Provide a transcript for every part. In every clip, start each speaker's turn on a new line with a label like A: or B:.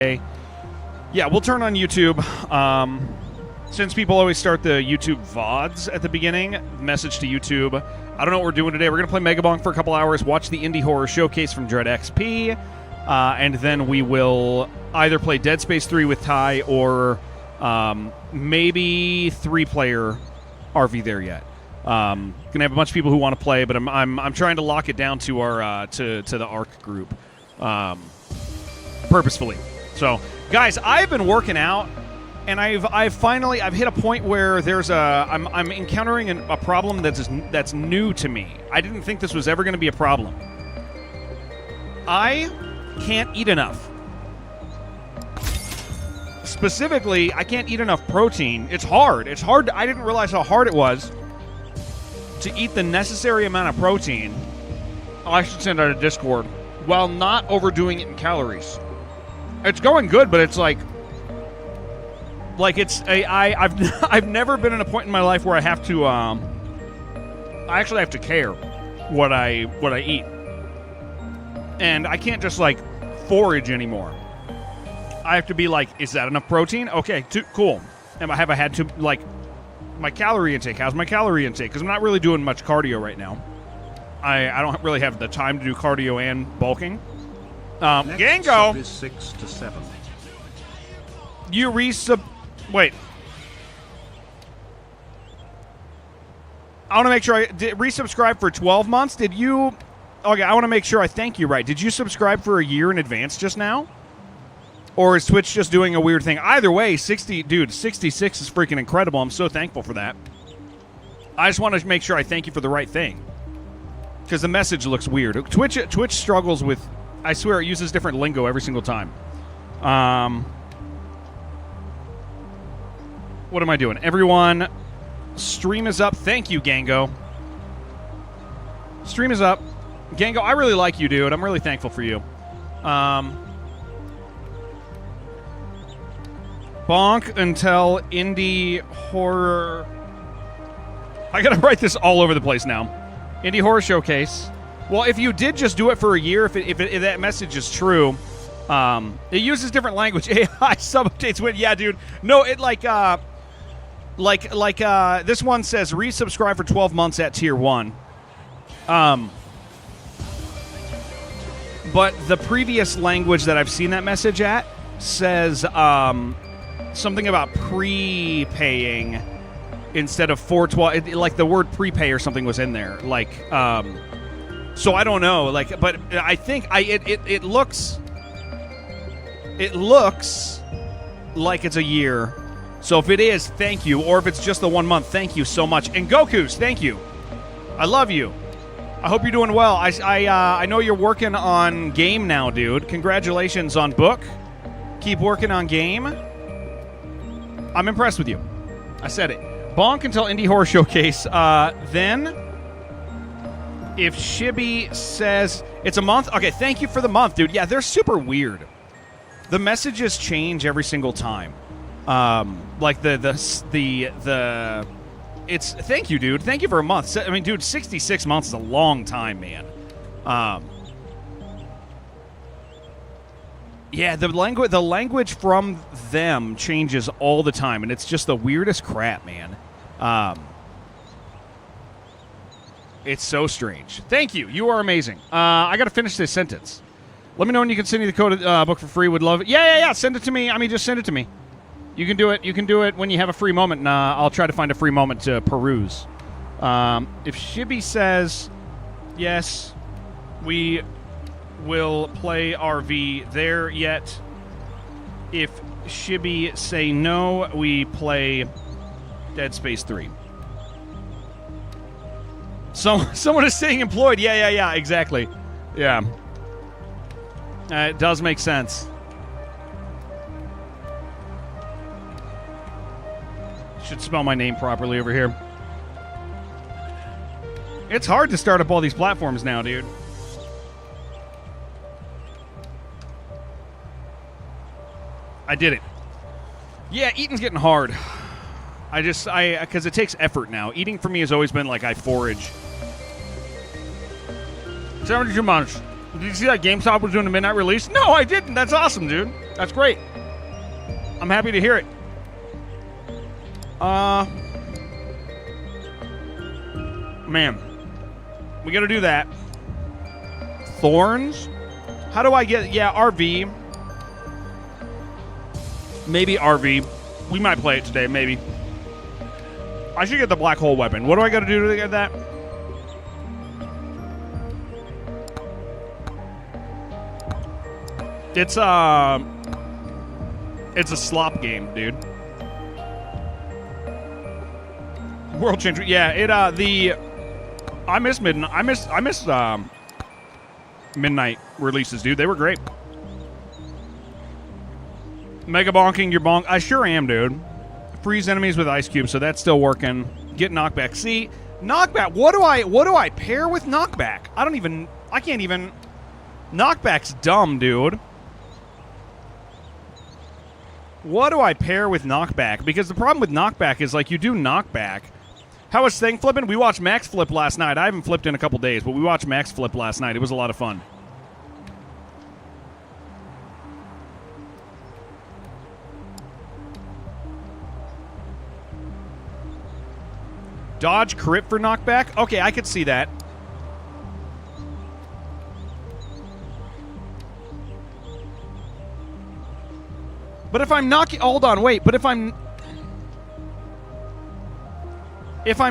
A: Yeah, we'll turn on YouTube. Since people always start the YouTube VODs at the beginning, message to YouTube. I don't know what we're doing today. We're going to play Megabonk for a couple hours, watch the Indie Horror Showcase from DREADXP, and then we will either play DEADSPACE 3 with Ty or maybe 3-player RV there yet. Gonna have a bunch of people who want to play, but I'm trying to lock it down to our to the ARC group purposefully. So, guys, I've been working out, and I've finally hit a point where I'm encountering a problem that's new to me. I didn't think this was ever going to be a problem. I can't eat enough. Specifically, I can't eat enough protein. It's hard. It's hard. I didn't realize how hard it was to eat the necessary amount of protein. Oh, I should send out a Discord while not overdoing it in calories. It's going good, but it's I've never been in a point in my life where I have to I actually have to care what I eat, and I can't just forage anymore. I have to be like, is that enough protein? Okay, cool. Have I had to my calorie intake? How's my calorie intake? Because I'm not really doing much cardio right now. I don't really have the time to do cardio and bulking. Gango
B: is 6 to 7.
A: You wait. I want to make sure I resubscribe for 12 months. Did you? Okay, I want to make sure I thank you right. Did you subscribe for a year in advance just now? Or is Twitch just doing a weird thing? Either way, 66 is freaking incredible. I'm so thankful for that. I just want to make sure I thank you for the right thing, because the message looks weird. Twitch struggles with, I swear, it uses different lingo every single time. What am I doing? Everyone, stream is up. Thank you, Gango. Stream is up. Gango, I really like you, dude. I'm really thankful for you. Bonk until Indie Horror... I gotta write this all over the place now. Indie Horror Showcase. Well, if you did just do it for a year, if that message is true, it uses different language. AI sub-updates when... Yeah, dude. No, it this one says resubscribe for 12 months at tier 1. But the previous language that I've seen that message at says something about prepaying instead of 412. Like the word prepay or something was in there. So I don't know. But I think it looks like it's a year. So if it is, thank you. Or if it's just the 1 month, thank you so much. And Goku's, thank you. I love you. I hope you're doing well. I know you're working on game now, dude. Congratulations on book. Keep working on game. I'm impressed with you. I said it. Bonk until Indie Horror Showcase. Then, if Shibby says it's a month, okay, thank you for the month, dude. Yeah, they're super weird. The messages change every single time. It's thank you, dude. Thank you for a month. I mean, dude, 66 months is a long time, man. Yeah, the language from them changes all the time, and it's just the weirdest crap, man. It's so strange. Thank you. You are amazing. I got to finish this sentence. Let me know when you can send me the code book for free. Would love it. Yeah. Send it to me. I mean, just send it to me. You can do it. You can do it when you have a free moment, and I'll try to find a free moment to peruse. If Shibby says yes, we will play RV there yet. If Shibby say no, we play DEADSPACE 3. So someone is saying employed. Yeah, exactly. Yeah. It does make sense. Should spell my name properly over here. It's hard to start up all these platforms now, dude. I did it. Yeah, eating's getting hard. Because it takes effort now. Eating for me has always been like I forage. 72 months. Did you see that GameStop was doing a midnight release? No, I didn't. That's awesome, dude. That's great. I'm happy to hear it. Man. We gotta do that. Thorns? How do I get... Yeah, RV. Maybe RV. We might play it today, maybe. I should get the black hole weapon. What do I gotta do to get that? It's a slop game, dude. World changer. Yeah, I miss midnight. I miss midnight releases, dude. They were great. Mega bonking your bonk. I sure am, dude. Freeze enemies with ice cubes, so that's still working. Get knockback. See, knockback. What do I pair with knockback? I can't even. Knockback's dumb, dude. What do I pair with knockback? Because the problem with knockback is, like, you do knockback. How was Thing flipping? We watched Max flip last night. I haven't flipped in a couple days, but we watched Max flip last night. It was a lot of fun. Dodge crit for knockback? Okay, I could see that. But if I'm knocking... Hold on, wait. But if I'm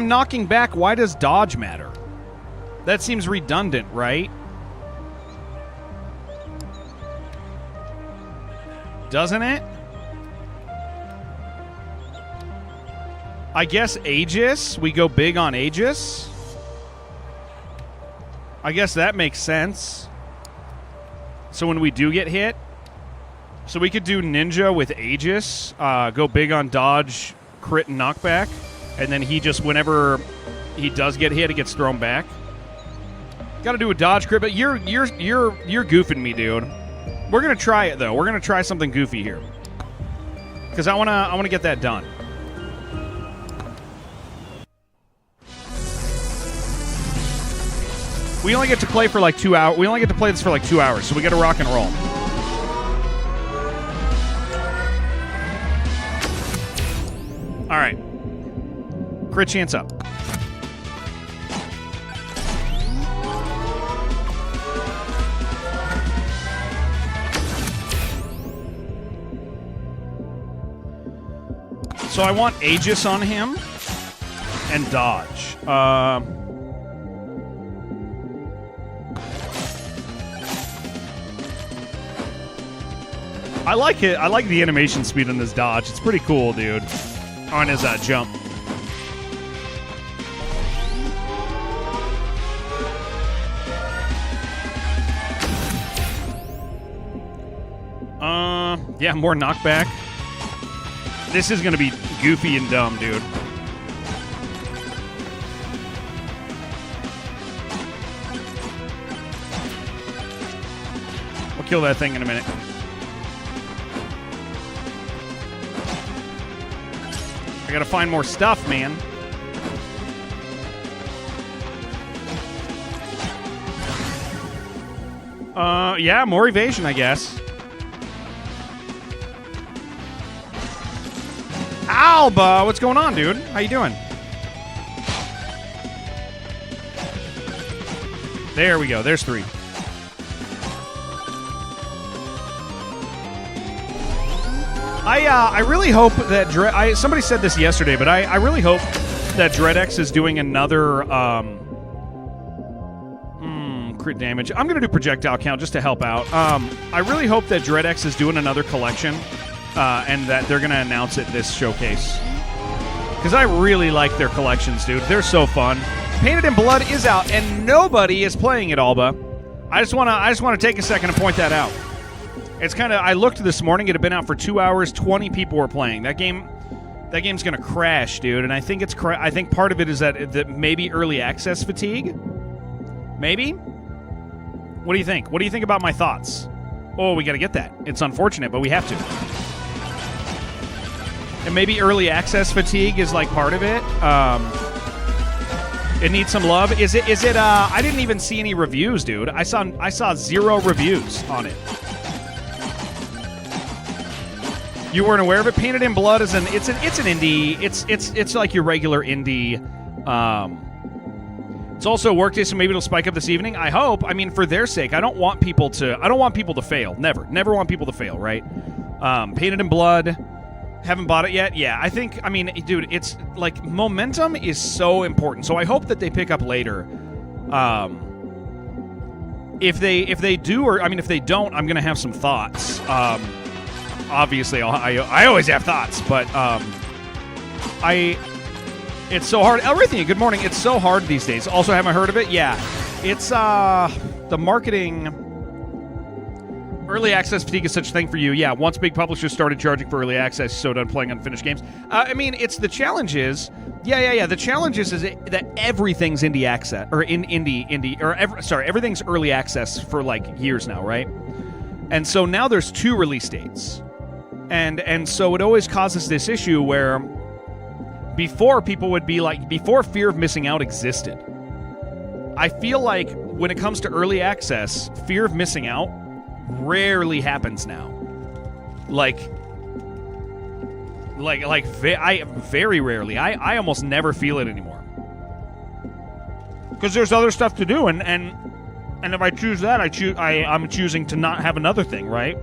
A: knocking back, why does dodge matter? That seems redundant, right? Doesn't it? I guess Aegis. We go big on Aegis. I guess that makes sense. So when we do get hit... So we could do Ninja with Aegis, go big on dodge, crit, and knockback, and then he just, whenever he does get hit, it gets thrown back. Got to do a dodge crit, but you're goofing me, dude. We're gonna try it though. We're gonna try something goofy here, because I wanna get that done. We only get to play for like 2 hours. We only get to play this for like 2 hours, so we got to rock and roll. All right. Crit chance up. So I want Aegis on him and dodge. I like it. I like the animation speed on this dodge. It's pretty cool, dude. On his jump. Yeah, more knockback. This is gonna be goofy and dumb, dude. We'll kill that thing in a minute. I gotta find more stuff, man. Yeah, more evasion, I guess. Alba, what's going on, dude? How you doing? There we go. There's 3. I really hope that somebody said this yesterday, but I really hope that DREADXP is doing another crit damage. I'm going to do projectile count just to help out. I really hope that DREADXP is doing another collection and that they're going to announce it this showcase. Because I really like their collections, dude. They're so fun. Painted in Blood is out, and nobody is playing it, Alba. I just want to take a second to point that out. It's kind of... I looked this morning. It had been out for 2 hours. 20 people were playing. That game's going to crash, dude. And I think I think part of it is that maybe early access fatigue. Maybe? What do you think? What do you think about my thoughts? Oh, we got to get that. It's unfortunate, but we have to. And maybe early access fatigue is like part of it. It needs some love. Is it I didn't even see any reviews, dude. I saw 0 reviews on it. You weren't aware of it? Painted in Blood is it's an indie. It's like your regular indie. It's also a workday, so maybe it'll spike up this evening. I hope. I mean, for their sake, I don't want people to fail. Never want people to fail, right? Painted in Blood. Haven't bought it yet? Yeah, I mean, dude, it's like momentum is so important. So I hope that they pick up later. If they do, or I mean, if they don't, I'm gonna have some thoughts. Obviously, I always have thoughts, but it's so hard. Everything. Good morning. It's so hard these days. Also, haven't heard of it? Yeah, it's the marketing. Early access fatigue is such a thing for you. Yeah, once big publishers started charging for early access, so done playing unfinished games. I mean, it's the challenge is, yeah. The challenge is that everything's indie access, or everything's early access for like years now, right? And so now there's 2 release dates, and so it always causes this issue where before people would be like, before fear of missing out existed, I feel like when it comes to early access, fear of missing out rarely happens now. Very rarely. I almost never feel it anymore. Because there's other stuff to do, and if I choose that, I'm choosing to not have another thing, right?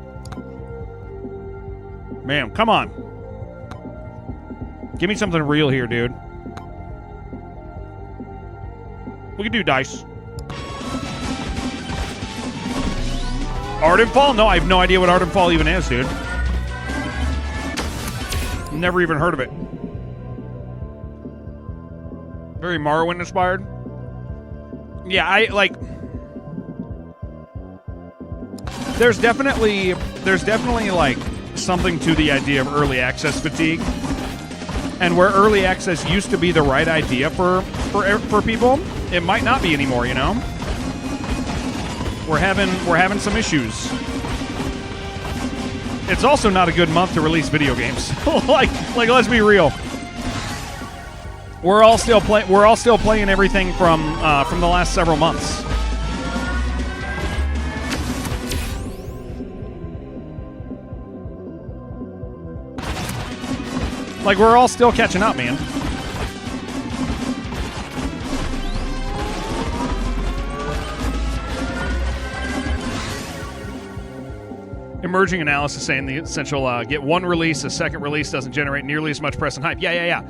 A: Man, come on. Give me something real here, dude. We can do dice. Ardenfall? No, I have no idea what Ardenfall even is, dude. Never even heard of it. Very Morrowind inspired. Yeah, there's definitely like something to the idea of early access fatigue. And where early access used to be the right idea for people, it might not be anymore, you know? We're having some issues. It's also not a good month to release video games. like let's be real. We're all still playing everything from the last several months. Like, we're all still catching up, man. Emerging analysis saying the essential get one release, a second release doesn't generate nearly as much press and hype. Yeah.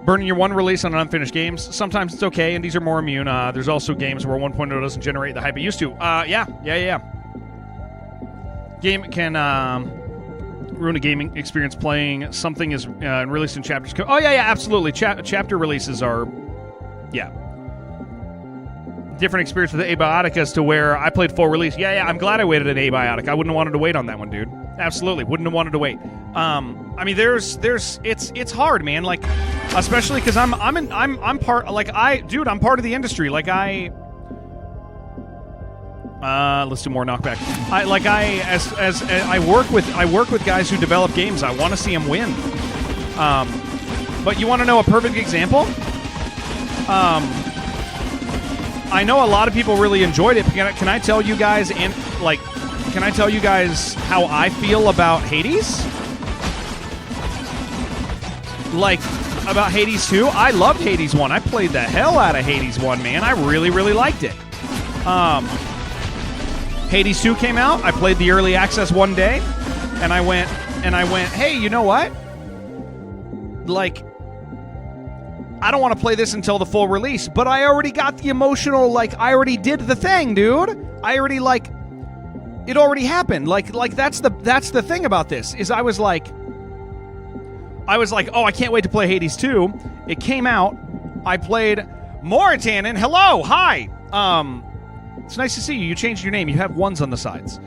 A: Burning your one release on unfinished games, sometimes it's okay, and these are more immune. There's also games where 1.0 doesn't generate the hype it used to. Yeah. Game can ruin a gaming experience playing something is released in chapters. Oh, yeah, absolutely. Chapter releases are, different experience with the Abiotic as to where I played full release. Yeah, I'm glad I waited an Abiotic. I wouldn't have wanted to wait on that one, dude. Absolutely, wouldn't have wanted to wait. I mean, it's hard, man. Like, especially because I'm part. Like, I'm part of the industry. Like, let's do more knockback. I work with guys who develop games. I want to see them win. But you want to know a perfect example? I know a lot of people really enjoyed it. Can I tell you guys how I feel about Hades? Like, about Hades 2? I loved Hades 1. I played the hell out of Hades 1, man. I really, really liked it. Hades 2 came out. I played the early access one day, and I went, hey, you know what? Like, I don't want to play this until the full release, but I already got the emotional, I already did the thing, dude. I already, it already happened. Like that's the thing about this, is I was like, oh, I can't wait to play Hades 2. It came out. I played Moritanen. Hello, hi. It's nice to see you. You changed your name. You have ones on the sides.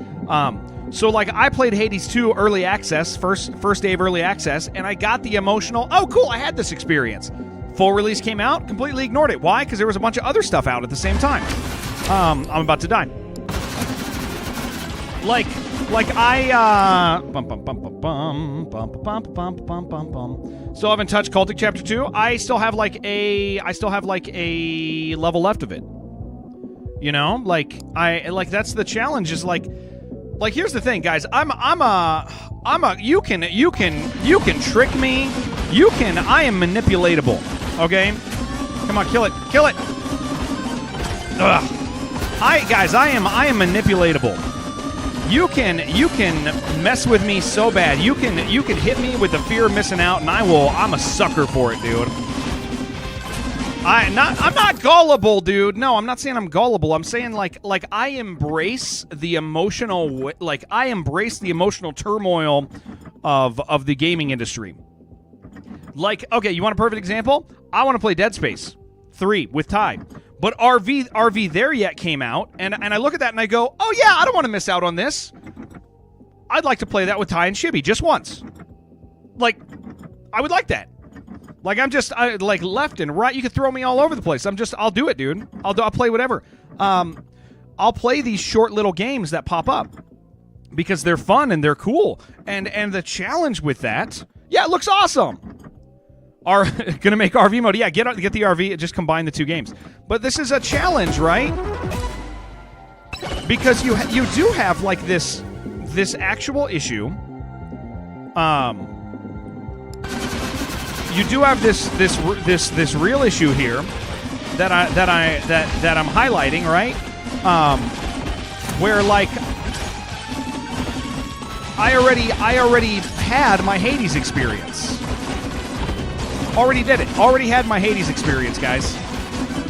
A: So I played Hades 2 early access, first day of early access, and I got the emotional, oh, cool, I had this experience. Full release came out, completely ignored it. Why? Because there was a bunch of other stuff out at the same time. I'm about to die. Still haven't touched Cultic Chapter 2. I still have a level left of it. You know? That's the challenge, is Like, here's the thing, guys. You can trick me. I am manipulatable. Okay? Come on, kill it. Kill it. Ugh. Guys, I am manipulatable. You can mess with me so bad. You can hit me with the fear of missing out, and I'm a sucker for it, dude. I'm not gullible, dude. No, I'm not saying I'm gullible. I'm saying like I embrace the emotional turmoil of the gaming industry. Like, okay, you want a perfect example? I want to play Dead Space 3 with Ty. But RV There Yet came out, and I look at that and I go, oh yeah, I don't want to miss out on this. I'd like to play that with Ty and Shibby just once. Like, I would like that. Like, like left and right. You can throw me all over the place. I'll do it, dude. I'll play whatever. I'll play these short little games that pop up because they're fun and they're cool. And the challenge with that, yeah, it looks awesome. Gonna make RV mode. Yeah, get the RV and just combine the two games. But this is a challenge, right? Because you do have like this actual issue. You do have this real issue here that I'm highlighting, right? Where like I already had my Hades experience. Already did it. Already had my Hades experience, guys.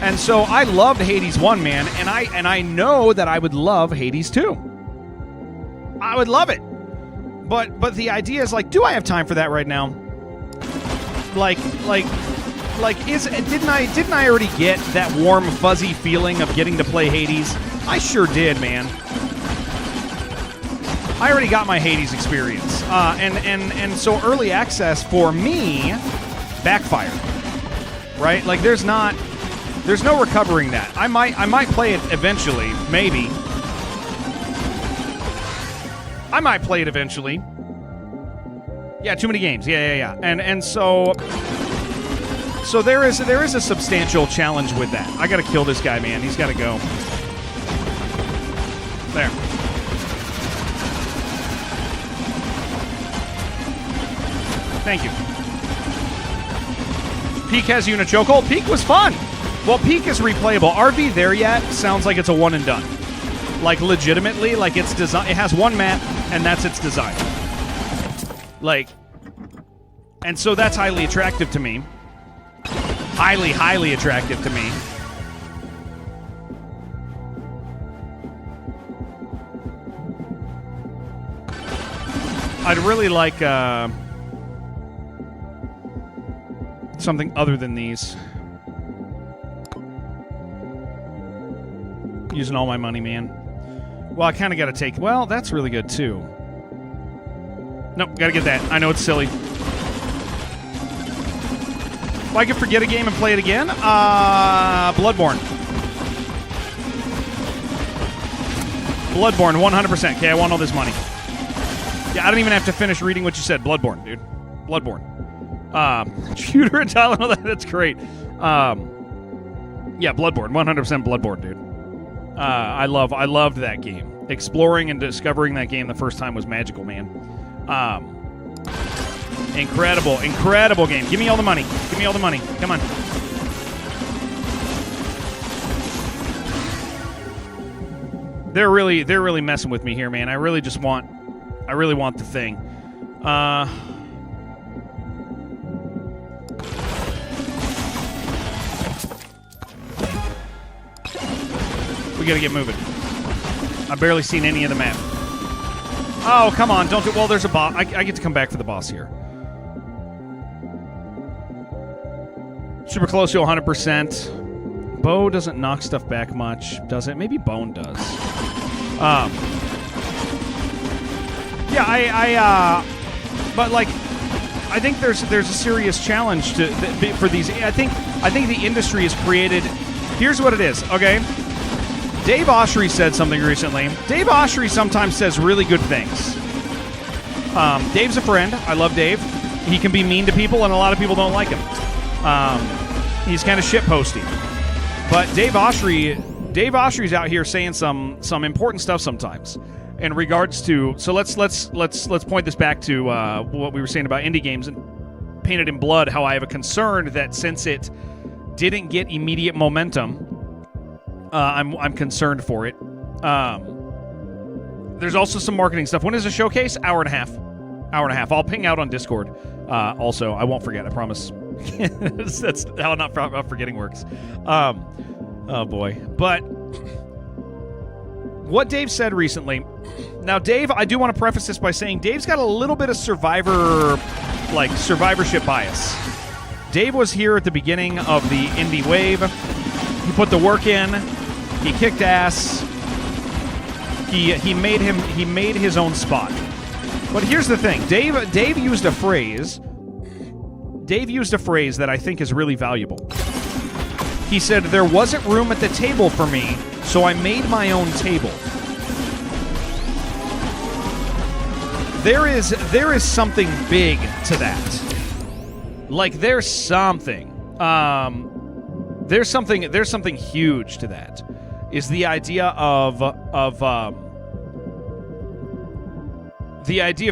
A: And so I loved Hades 1, man, and I know that I would love Hades I would love it. But the idea is like, do I have time for that right now? Didn't I already get that warm, fuzzy feeling of getting to play Hades? I sure did, man. I already got my Hades experience. And so early access for me backfired. Right? Like there's no recovering that. I might play it eventually, maybe. I might play it eventually. Yeah, too many games. Yeah. And so there is a substantial challenge with that. I gotta kill this guy, man. He's gotta go. There. Thank you. Peak has you in a chokehold. Peak was fun. Well, Peak is replayable. RV There Yet sounds like it's a one and done. Like legitimately, like it's design. It has one map, and that's its design. Like, and so that's highly attractive to me. Highly attractive to me. I'd really like something other than these. Using all my money, man. Well, I kind of got to take... Well, that's really good, too. Nope, got to get that. I know it's silly. If I could forget a game and play it again, Bloodborne. Bloodborne, 100%. Okay, I want all this money. Yeah, I don't even have to finish reading what you said. Bloodborne, dude. Bloodborne. Shooter and Tylenol, that's great. Yeah, Bloodborne, 100% Bloodborne, dude. I loved that game. Exploring and discovering that game the first time was magical, man. Incredible game. Give me all the money. Give me all the money. Come on. They're really messing with me here, man. I really want the thing. We gotta get moving. I've barely seen any of the map. Oh, come on. Don't do... Well, there's a boss. I get to come back for the boss here. Super close to 100%. Bow doesn't knock stuff back much, does it? Maybe Bone does. Yeah, but like, I think there's a serious challenge for these. I think the industry has created... Here's what it is, okay? Dave Oshry said something recently. Dave Oshry sometimes says really good things. Dave's a friend. I love Dave. He can be mean to people, and a lot of people don't like him. He's kind of shitposty. But Dave Oshry's out here saying some important stuff sometimes. in regards to, so let's point this back to what we were saying about indie games and Painted in Blood. How I have a concern that since it didn't get immediate momentum, I'm concerned for it. There's also some marketing stuff. When is the showcase? Hour and a half. I'll ping out on Discord. Also, I won't forget. I promise. That's how not forgetting works. Oh boy. But what Dave said recently. Now, Dave, I do want to preface this by saying Dave's got a little bit of survivorship bias. Dave was here at the beginning of the indie wave. He put the work in. He kicked ass. He made his own spot. But here's the thing. Dave used a phrase. Dave used a phrase that I think is really valuable. He said, there wasn't room at the table for me, so I made my own table. There is something big to that. Like, there's something huge to that. Is the idea of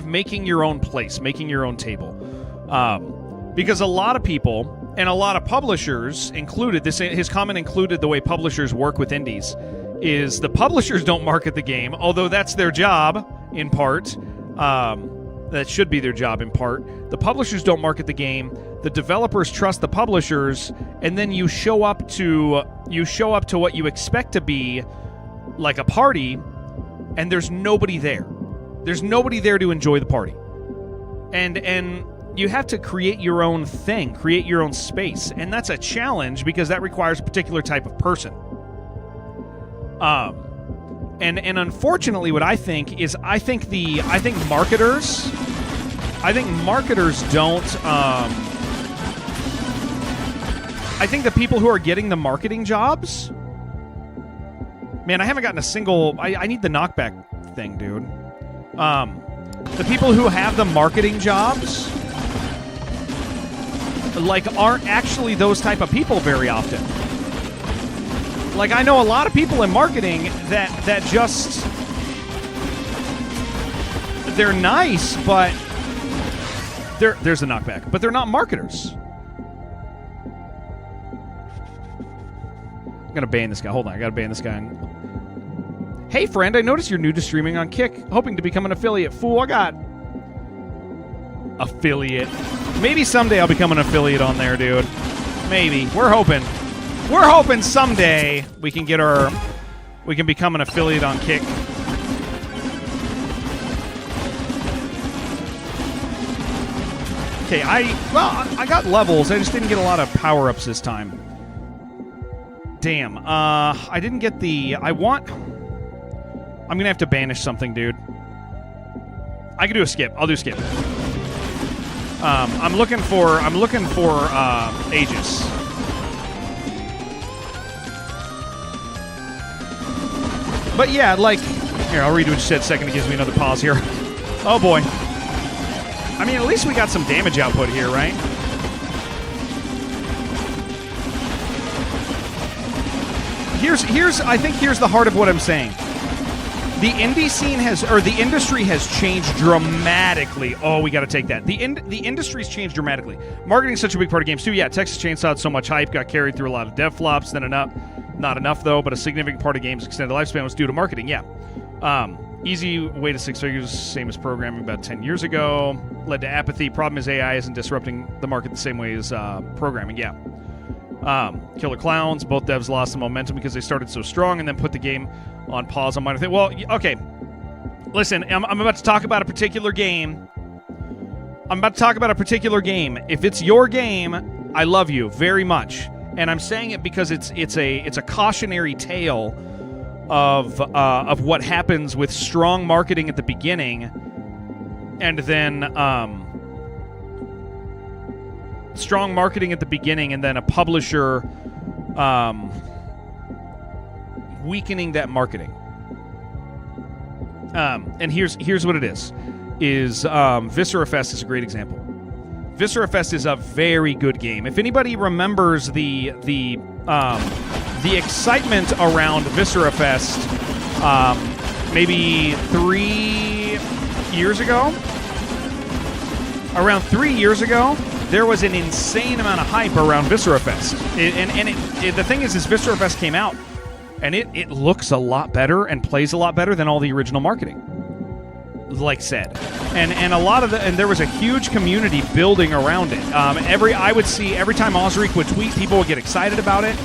A: making your own place, making your own table. Because a lot of people and a lot of publishers included, his comment included the way publishers work with indies, is the publishers don't market the game, although that's their job in part. That should be their job in part. The publishers don't market the game. The developers trust the publishers, and then you show up to what you expect to be like a party, and there's nobody there. There's nobody there to enjoy the party. And you have to create your own thing, create your own space, and that's a challenge because that requires a particular type of person. And unfortunately, what I think is, I think marketers don't. I think the people who are getting the marketing jobs, man, I haven't gotten a single. I need the knockback thing, dude. The people who have the marketing jobs, like, aren't actually those type of people very often. Like, I know a lot of people in marketing that just, they're nice, but there's a knockback, but they're not marketers. I'm gonna ban this guy. Hold on, I gotta ban this guy. Hey friend, I noticed you're new to streaming on Kick, hoping to become an affiliate. Fool, I got affiliate. Maybe someday I'll become an affiliate on there, dude. Maybe. We're hoping someday we can become an affiliate on Kick. Okay, I got levels. I just didn't get a lot of power-ups this time. Damn. I didn't get the... I'm gonna have to banish something, dude. I can do a skip. I'll do a skip. I'm looking for Aegis. But yeah, like, here, I'll read what you said a second. It gives me another pause here. Oh boy. I mean, at least we got some damage output here, right? I think here's the heart of what I'm saying. The indie scene the industry has changed dramatically. Oh, we got to take that. The industry's changed dramatically. Marketing's such a big part of games too. Yeah, Texas Chainsaw had so much hype, got carried through a lot of dev flops, then not enough though, but a significant part of games' extended lifespan was due to marketing. Yeah. Easy way to 6 figures, same as programming about 10 years ago. Led to apathy. Problem is AI isn't disrupting the market the same way as programming. Yeah. Killer Clowns, both devs lost the momentum because they started so strong and then put the game on pause on minor thing. Well, okay. Listen, I'm about to talk about a particular game. If it's your game, I love you very much. And I'm saying it because it's a cautionary tale of what happens with strong marketing at the beginning and then strong marketing at the beginning and then a publisher weakening that marketing. And here's what it is Viscera Fest is a great example. Viscera Fest is a very good game. If anybody remembers the excitement around Viscera Fest maybe 3 years ago. Around 3 years ago, there was an insane amount of hype around Viscera Fest. The thing is Viscera Fest came out, and it looks a lot better and plays a lot better than all the original marketing, like said. And a lot of and there was a huge community building around it. I would see every time Osric would tweet, people would get excited about it.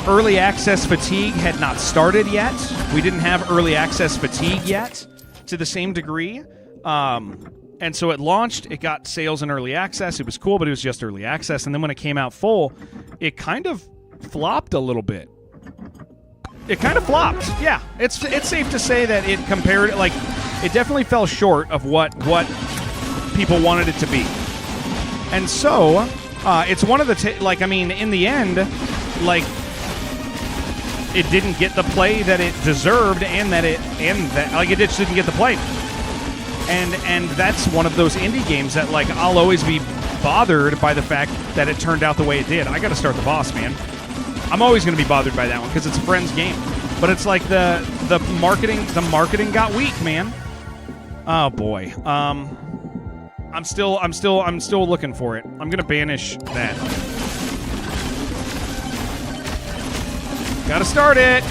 A: Early access fatigue had not started yet. We didn't have early access fatigue yet to the same degree. And so it launched, it got sales in early access. It was cool, but it was just early access. And then when it came out full, it kind of flopped a little bit. It kind of flopped. Yeah, it's safe to say that it compared, like, it definitely fell short of what people wanted it to be. And so, it's one of the, in the end, like, it didn't get the play that it deserved, and it just didn't get the play. And that's one of those indie games that, like, I'll always be bothered by the fact that it turned out the way it did. I got to start the boss, man. I'm always going to be bothered by that one because it's a friend's game. But it's like the marketing got weak, man. Oh boy. I'm still looking for it. I'm going to banish that. Got to start it.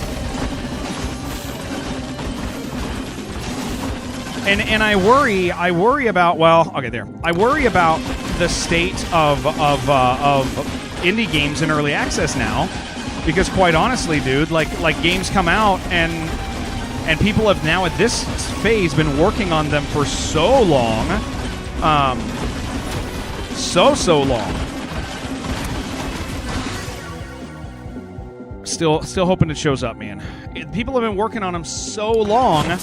A: And I worry about, I worry about the state of indie games in early access now, because quite honestly, dude, like games come out and people have now at this phase been working on them for so long, so long. Still hoping it shows up, man. People have been working on them so long.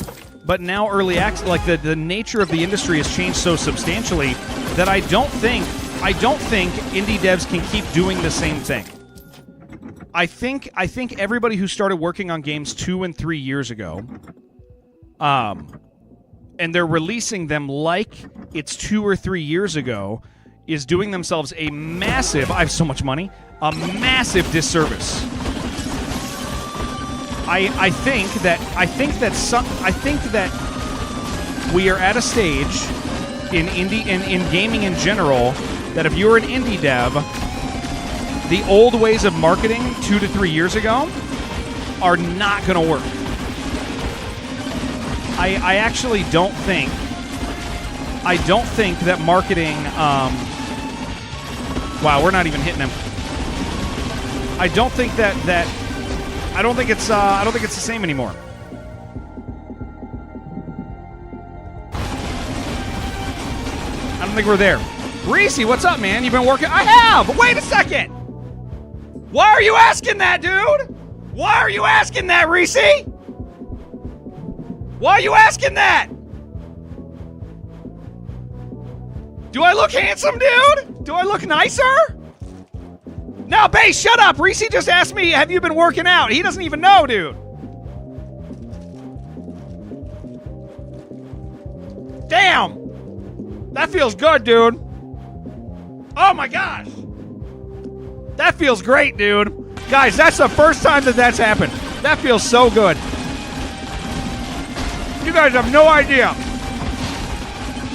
A: But now early access, like the nature of the industry has changed so substantially that I don't think indie devs can keep doing the same thing. I think everybody who started working on games 2 and 3 years ago, and they're releasing them like it's 2 or 3 years ago, is doing themselves a massive, I have so much money, a massive disservice. I think that we are at a stage in gaming in general that if you're an indie dev, the old ways of marketing 2 to 3 years ago are not going to work. I actually don't think that marketing. Wow, we're not even hitting them. I don't think it's the same anymore. I don't think we're there. Reese, what's up, man? You've been working? I have! Wait a second! Why are you asking that, dude? Why are you asking that, Reese? Why are you asking that? Do I look handsome, dude? Do I look nicer? No, Base, shut up! Reese just asked me, have you been working out? He doesn't even know, dude. Damn! That feels good, dude. Oh my gosh! That feels great, dude. Guys, that's the first time that's happened. That feels so good. You guys have no idea.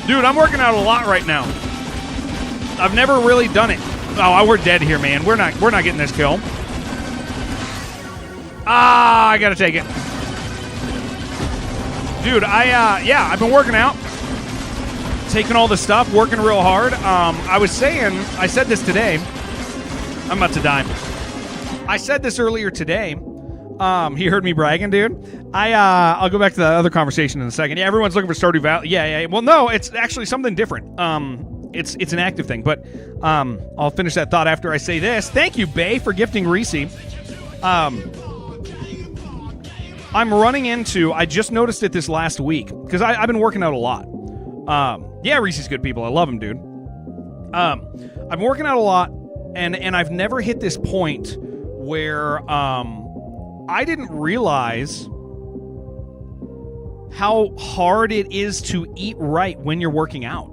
A: Dude, I'm working out a lot right now. I've never really done it. Oh, we're dead here, man. We're not getting this kill. I gotta take it. Dude, I've been working out. Taking all the stuff, working real hard. I said this today. I'm about to die. I said this earlier today. He heard me bragging, dude. I'll go back to the other conversation in a second. Yeah, everyone's looking for Stardew Valley. Yeah. Well, no, it's actually something different. It's an active thing, but I'll finish that thought after I say this. Thank you, Bay, for gifting Reese. I'm running into, I just noticed it this last week, because I've been working out a lot. Yeah, Reese's good people. I love him, dude. I'm working out a lot, and I've never hit this point where I didn't realize how hard it is to eat right when you're working out.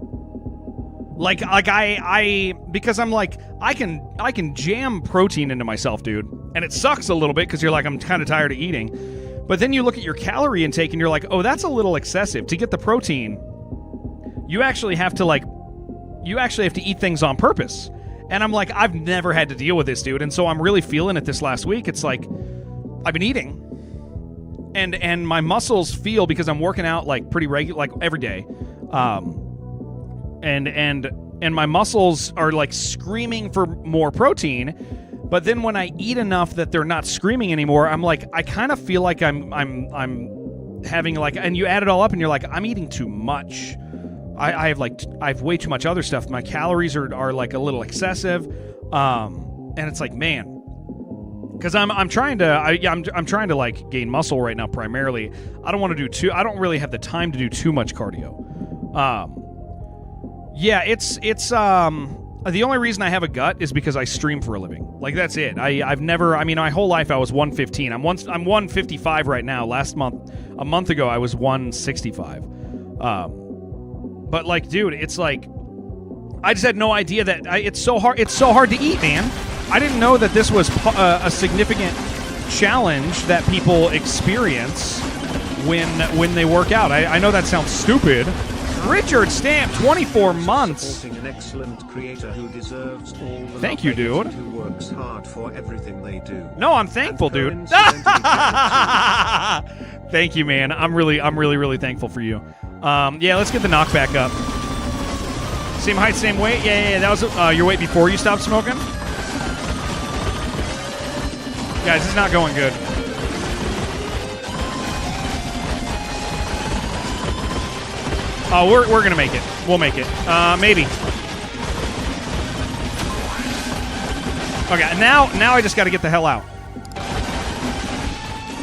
A: Like I because I'm like, I can jam protein into myself, dude. And it sucks a little bit because you're like, I'm kind of tired of eating. But then you look at your calorie intake and you're like, oh, that's a little excessive. To get the protein, you actually have to eat things on purpose. And I'm like, I've never had to deal with this, dude. And so I'm really feeling it this last week. It's like, I've been eating. And my muscles feel, because I'm working out like pretty regular, like every day. And my muscles are like screaming for more protein. But then when I eat enough that they're not screaming anymore, I'm like, I kind of feel like I'm having like, and you add it all up and you're like, I'm eating too much. I have way too much other stuff. My calories are like a little excessive. And it's like, man, because I'm trying to like gain muscle right now primarily. I don't want to I don't really have the time to do too much cardio. Yeah, it's the only reason I have a gut is because I stream for a living. Like, that's it. I've never, I mean, my whole life I was 115. I'm 155 right now. A month ago I was 165. But like, dude, it's like, I just had no idea that it's so hard to eat, man. I didn't know that this was a significant challenge that people experience when they work out. I know that sounds stupid. Richard Stamp, 24 months.
B: An excellent creator who deserves all the
A: Thank you, dude.
B: Who works hard for everything they do.
A: No, I'm thankful, dude. Thank you, man. I'm really thankful for you. Yeah, let's get the knockback up. Same height, same weight. Yeah. That was your weight before you stopped smoking. Guys, this is not going good. Oh, we're gonna make it. We'll make it. Maybe. Okay, now I just got to get the hell out.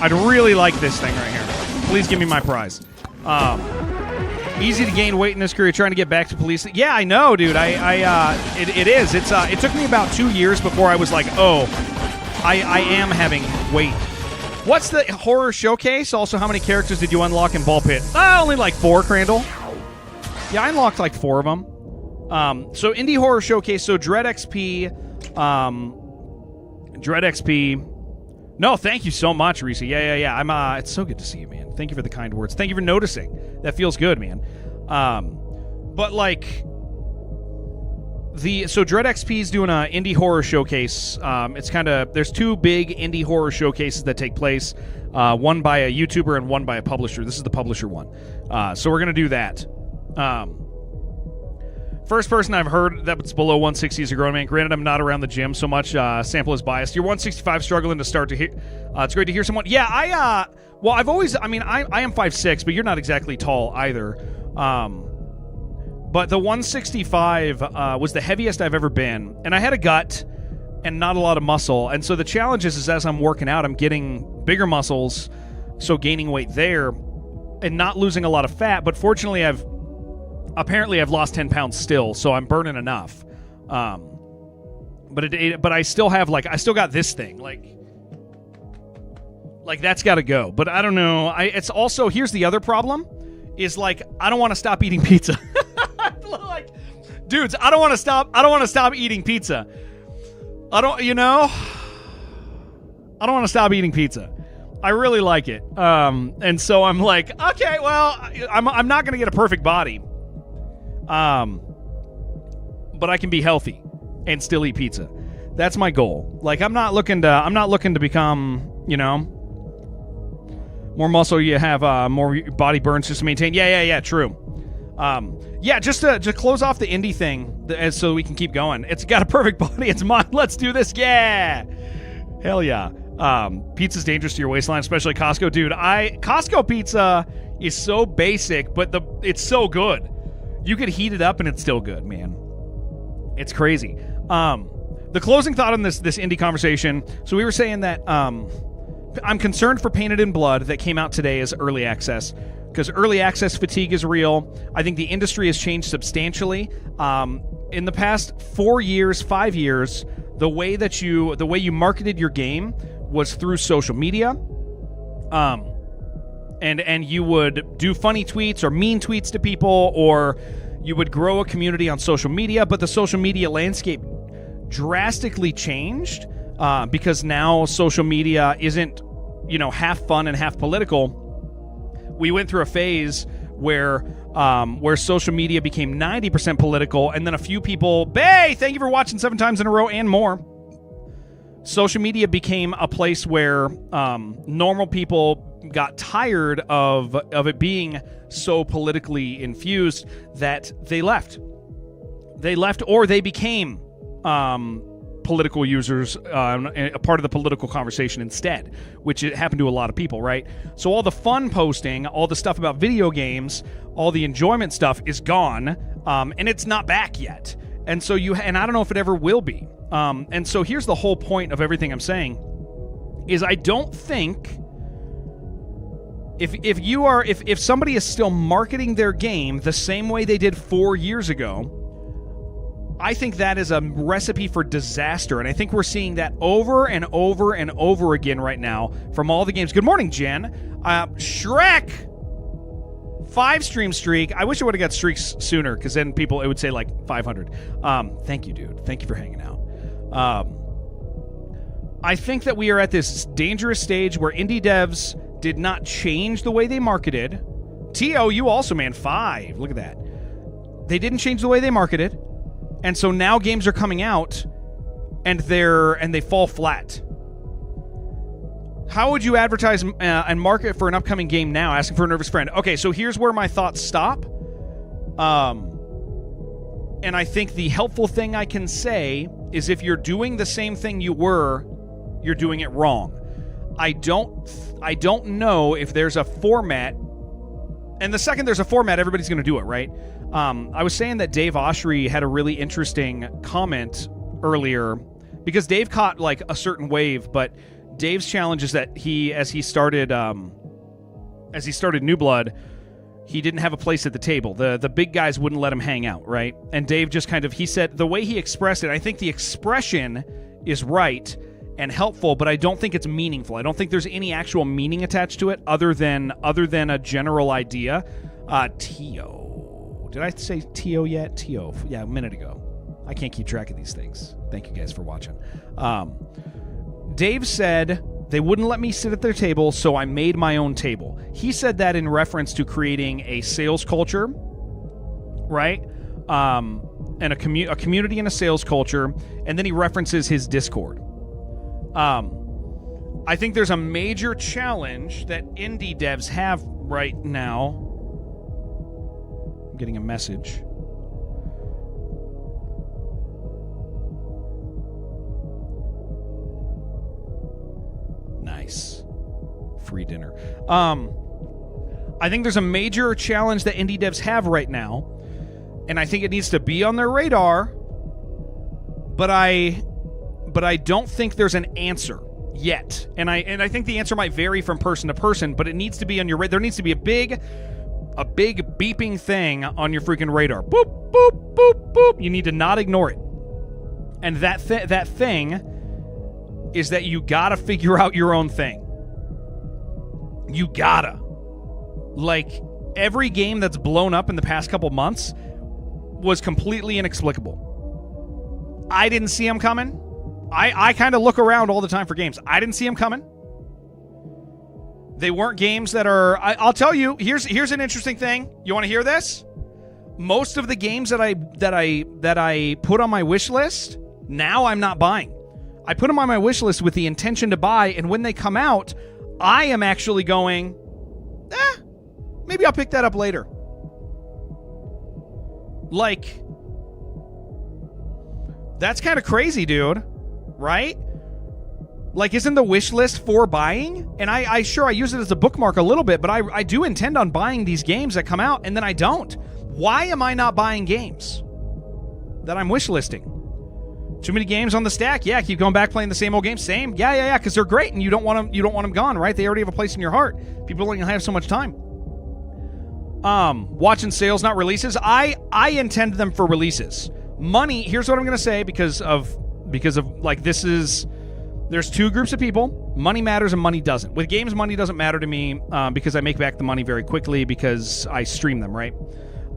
A: I'd really like this thing right here. Please give me my prize. Easy to gain weight in this career. Trying to get back to police. Yeah, I know, dude. It is. It took me about 2 years before I was like, oh, I am having weight. What's the horror showcase? Also, how many characters did you unlock in Ball Pit? Only like 4, Crandall. Yeah, I unlocked like 4 of them. So Indie Horror Showcase. So DREADXP. DREADXP. No, thank you so much, Reese. Yeah. It's so good to see you, man. Thank you for the kind words. Thank you for noticing. That feels good, man. But like so DREADXP is doing an indie horror showcase. It's kind of, there's 2 big indie horror showcases that take place. One by a YouTuber and one by a publisher. This is the publisher one. So we're gonna do that. First person I've heard that's below 160 is a grown man. Granted, I'm not around the gym so much. Sample is biased. You're 165, struggling to start to hear. It's great to hear someone. Yeah, I've always, I am 5'6", but you're not exactly tall either. But the 165 was the heaviest I've ever been. And I had a gut and not a lot of muscle. And so the challenge is as I'm working out, I'm getting bigger muscles, so gaining weight there and not losing a lot of fat. But fortunately, I've lost 10 pounds still, so I'm burning enough. But I still have, like, I still got this thing. Like that's got to go. But I don't know. It's also, here's the other problem, is like, I don't want to stop eating pizza. Like, dudes, I don't want to stop eating pizza. I don't want to stop eating pizza. I really like it. And so I'm like, okay, well, I'm not going to get a perfect body. But I can be healthy and still eat pizza. That's my goal. Like, I'm not looking to become, more muscle you have, more body burns just to maintain. Yeah, true. Just to close off the indie thing, so we can keep going. It's got a perfect body. It's mine. Let's do this. Yeah. Hell yeah. Pizza's dangerous to your waistline, especially Costco. Dude, Costco pizza is so basic, but it's so good. You could heat it up and it's still good, man. It's crazy. The closing thought on this indie conversation. So we were saying that I'm concerned for Painted in Blood that came out today as early access, because early access fatigue is real. I think the industry has changed substantially. In the past 5 years, the way you marketed your game was through social media. And you would do funny tweets or mean tweets to people, or you would grow a community on social media. But the social media landscape drastically changed because now social media isn't half fun and half political. We went through a phase where social media became 90% political, and then a few people, Bay, thank you for watching 7 times in a row and more. Social media became a place where normal people got tired of it being so politically infused that they left. They left, or they became political users, a part of the political conversation instead, which it happened to a lot of people, right? So all the fun posting, all the stuff about video games, all the enjoyment stuff is gone, and it's not back yet. And so and I don't know if it ever will be. And so here's the whole point of everything I'm saying, is I don't think if somebody is still marketing their game the same way they did 4 years ago, I think that is a recipe for disaster, and I think we're seeing that over and over and over again right now from all the games. Good morning, Jen. Shrek, 5-stream streak. I wish I would have got streaks sooner, because then it would say like 500. Thank you, dude. Thank you for hanging out. I think that we are at this dangerous stage where indie devs did not change the way they marketed. T.O., you also, man, 5. Look at that. They didn't change the way they marketed. And so now games are coming out, and they fall flat. How would you advertise and market for an upcoming game now? Asking for a nervous friend. Okay, so here's where my thoughts stop. And I think the helpful thing I can say is if you're doing the same thing you're doing it wrong. I don't know if there's a format. And the second there's a format, everybody's going to do it, right? I was saying that Dave Oshry had a really interesting comment earlier, because Dave caught like a certain wave, but Dave's challenge is that as he started New Blood, he didn't have a place at the table. The big guys wouldn't let him hang out, right? And Dave just he said the way he expressed it, I think the expression is right and helpful, but I don't think it's meaningful. I don't think there's any actual meaning attached to it other than a general idea. T.O. Did I say T.O. yet? T.O. Yeah, a minute ago. I can't keep track of these things. Thank you guys for watching. Dave said they wouldn't let me sit at their table, so I made my own table. He said that in reference to creating a sales culture, right? And a community and a sales culture, and then he references his Discord. I think there's a major challenge that indie devs have right now. I'm getting a message. Nice. Free dinner. I think there's a major challenge that indie devs have right now, and I think it needs to be on their radar, but I don't think there's an answer yet. And I think the answer might vary from person to person, but it needs to be on your radar. There needs to be a big beeping thing on your freaking radar. Boop, boop, boop, boop. You need to not ignore it. And that thing is that you gotta figure out your own thing. You gotta. Like, every game that's blown up in the past couple months was completely inexplicable. I didn't see them coming. I kind of look around all the time for games. I didn't see them coming. They weren't games that are... I'll tell you, here's an interesting thing. You want to hear this? Most of the games that I put on my wish list, now I'm not buying. I put them on my wish list with the intention to buy, and when they come out, I am actually going, maybe I'll pick that up later. Like, that's kind of crazy, dude. Right? Like, isn't the wish list for buying? And I use it as a bookmark a little bit, but I do intend on buying these games that come out, and then I don't. Why am I not buying games that I'm wish listing? Too many games on the stack. Yeah, keep going back playing the same old games. Same. Yeah, because they're great, and you don't want them gone, right? They already have a place in your heart. People don't have so much time. Watching sales, not releases. I intend them for releases. Money. Here's what I'm going to say because of like, there's two groups of people. Money matters and money doesn't. With games, money doesn't matter to me because I make back the money very quickly because I stream them, right?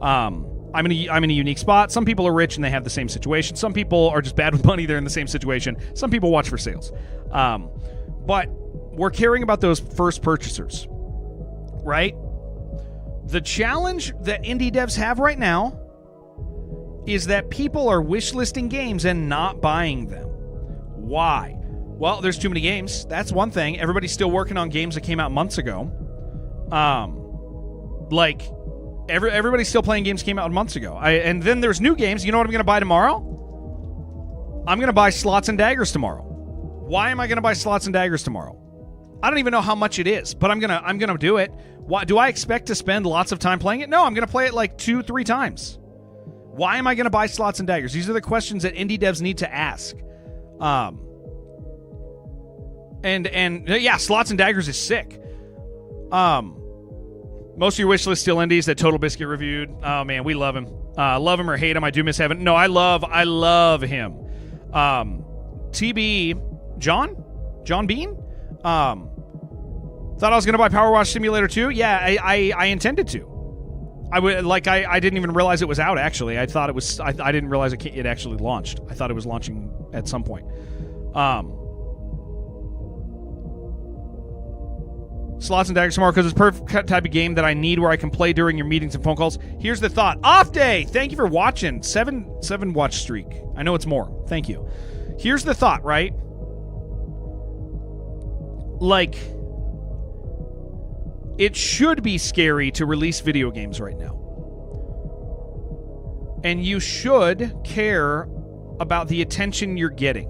A: I'm in a unique spot. Some people are rich and they have the same situation. Some people are just bad with money. They're in the same situation. Some people watch for sales. But we're caring about those first purchasers, right? The challenge that indie devs have right now is that people are wishlisting games and not buying them. Why? Well, there's too many games. That's one thing. Everybody's still working on games that came out months ago. Everybody's still playing games that came out months ago. And then there's new games. You know what I'm going to buy tomorrow? I'm going to buy Slots and Daggers tomorrow. Why am I going to buy Slots and Daggers tomorrow? I don't even know how much it is, but I'm gonna do it. Why do I expect to spend lots of time playing it? No, I'm gonna play it like 2-3 times. Why am I gonna buy Slots and Daggers? These are the questions that indie devs need to ask. And yeah, Slots and Daggers is sick. Most of your wish list still indies that Total Biscuit reviewed. Oh man, we love him. Love him or hate him. I do miss having. No, I love him. TB John Bean. Thought I was gonna buy Power Wash Simulator 2. Yeah, I intended to. I didn't even realize it was out. Actually, I thought it was. I didn't realize it actually launched. I thought it was launching at some point. Slots and Daggers tomorrow because it's perfect type of game that I need where I can play during your meetings and phone calls. Here's the thought. Off day. Thank you for watching. 7 watch streak. I know it's more. Thank you. Here's the thought, right? Like, it should be scary to release video games right now. And you should care about the attention you're getting.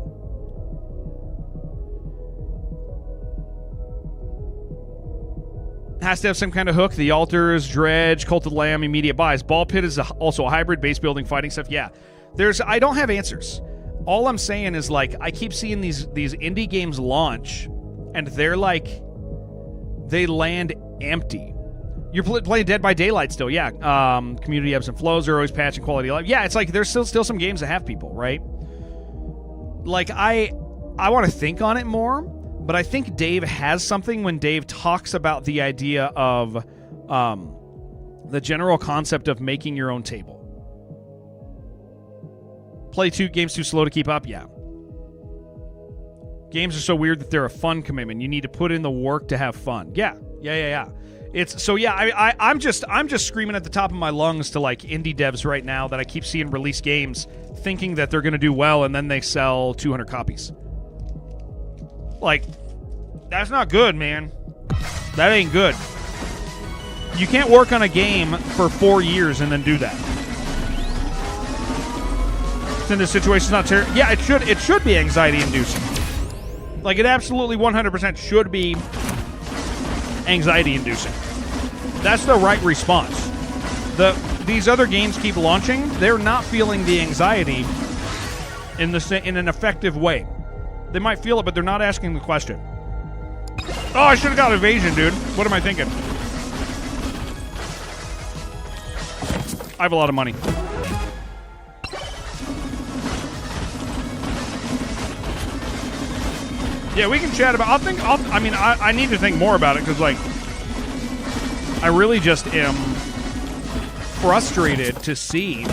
A: Has to have some kind of hook. The Altars, Dredge, Cult of the Lamb, immediate buys. Ball Pit is also a hybrid, base building, fighting stuff. Yeah. I don't have answers. All I'm saying is, like, I keep seeing these indie games launch, and they're like, they land empty. You're playing Dead by Daylight still, yeah. Community ebbs and flows are always patching quality of life. Yeah, it's like there's still some games that have people, right? Like, I want to think on it more, but I think Dave has something when Dave talks about the idea of the general concept of making your own table. Play games too slow to keep up? Yeah. Games are so weird that they're a fun commitment. You need to put in the work to have fun. Yeah. It's so yeah. I'm just screaming at the top of my lungs to like indie devs right now that I keep seeing release games, thinking that they're going to do well, and then they sell 200 copies. Like, that's not good, man. That ain't good. You can't work on a game for 4 years and then do that. Then the situation's not terrible. Yeah, it should be anxiety inducing. Like, it absolutely 100% should be anxiety inducing. That's the right response. These other games keep launching. They're not feeling the anxiety in an effective way. They might feel it, but they're not asking the question. Oh, I should have got evasion, dude. What am I thinking? I have a lot of money. Yeah, we can chat about. I need to think more about it because, like, I really just am frustrated to see.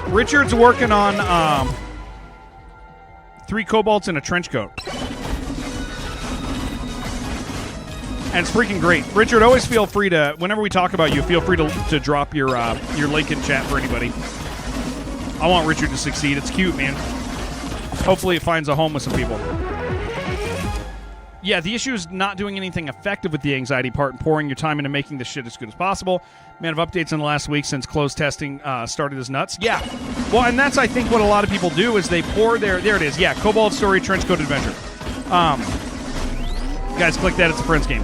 A: Richard's working on 3 kobolds and a trench coat, and it's freaking great. Richard, always feel free to, whenever we talk about you, feel free to drop your link in chat for anybody. I want Richard to succeed. It's cute, man. Hopefully, it finds a home with some people. Yeah, the issue is not doing anything effective with the anxiety part and pouring your time into making this shit as good as possible. Man, of updates in the last week since closed testing started as nuts. Yeah. Well, and that's, I think, what a lot of people do is they pour their... There it is. Yeah, Kobold Story Trenchcoat Adventure. Guys, click that. It's a Prince game.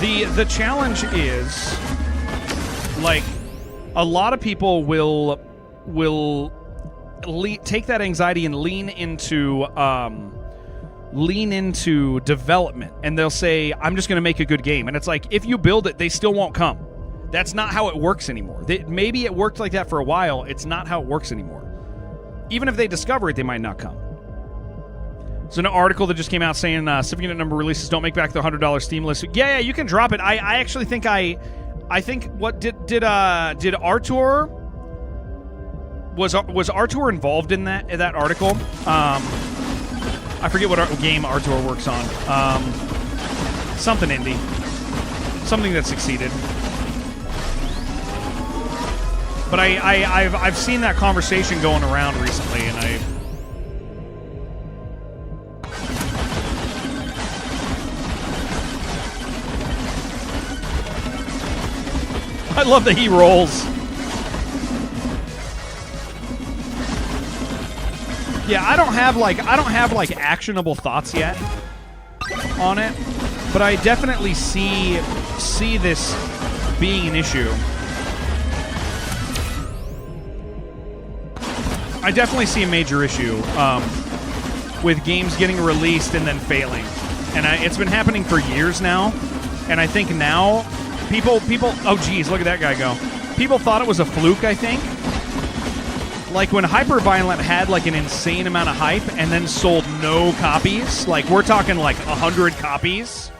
A: The challenge is, like, a lot of people will take that anxiety and lean into development, and they'll say, I'm just going to make a good game. And it's like, if you build it, they still won't come. That's not how it works anymore. Maybe it worked like that for a while. It's not how it works anymore. Even if they discover it, they might not come. So an article that just came out saying significant number of releases don't make back the $100 Steam list. Yeah, you can drop it. I actually think I think what did Artur, was Artur involved in that article? I forget what game Artur works on. Something indie. Something that succeeded. But I've seen that conversation going around recently, and I love that he rolls. Yeah, I don't have like actionable thoughts yet on it, but I definitely see this being an issue. I definitely see a major issue with games getting released and then failing, and it's been happening for years now. And I think now people. Oh, geez, look at that guy go. People thought it was a fluke. I think, like when Hyperviolent had like an insane amount of hype and then sold no copies. Like we're talking like 100 copies.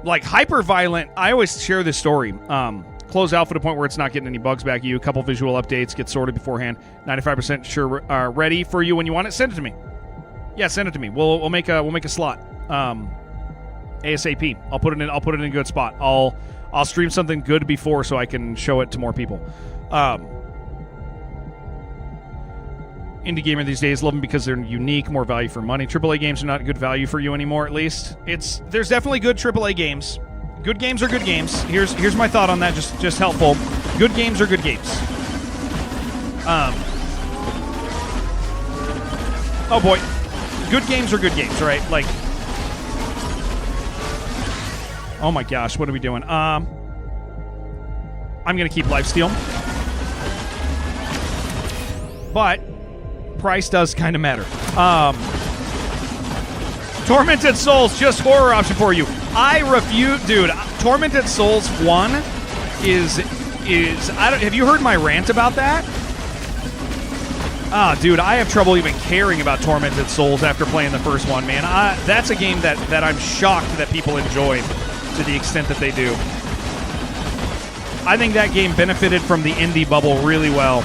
A: Like Hyperviolent, I always share this story. Close alpha to the point where it's not getting any bugs back at you. A couple visual updates, get sorted beforehand. 95% sure ready for you when you want it. Send it to me. Yeah, send it to me. We'll make a slot. ASAP. I'll put it in a good spot. I'll stream something good before so I can show it to more people. Indie gamer these days love them because they're unique, more value for money. AAA games are not good value for you anymore. At least there's definitely good AAA games. Good games are good games. Here's my thought on that. Just helpful. Good games are good games. Oh boy, good games are good games, right? Like, oh my gosh, what are we doing? I'm gonna keep lifesteal, but price does kind of matter. Tormented Souls, just horror option for you. I refuse, dude. Tormented Souls 1 is have you heard my rant about that? Dude, I have trouble even caring about Tormented Souls after playing the first one, man. That's a game that I'm shocked that people enjoy to the extent that they do. I think that game benefited from the indie bubble really well.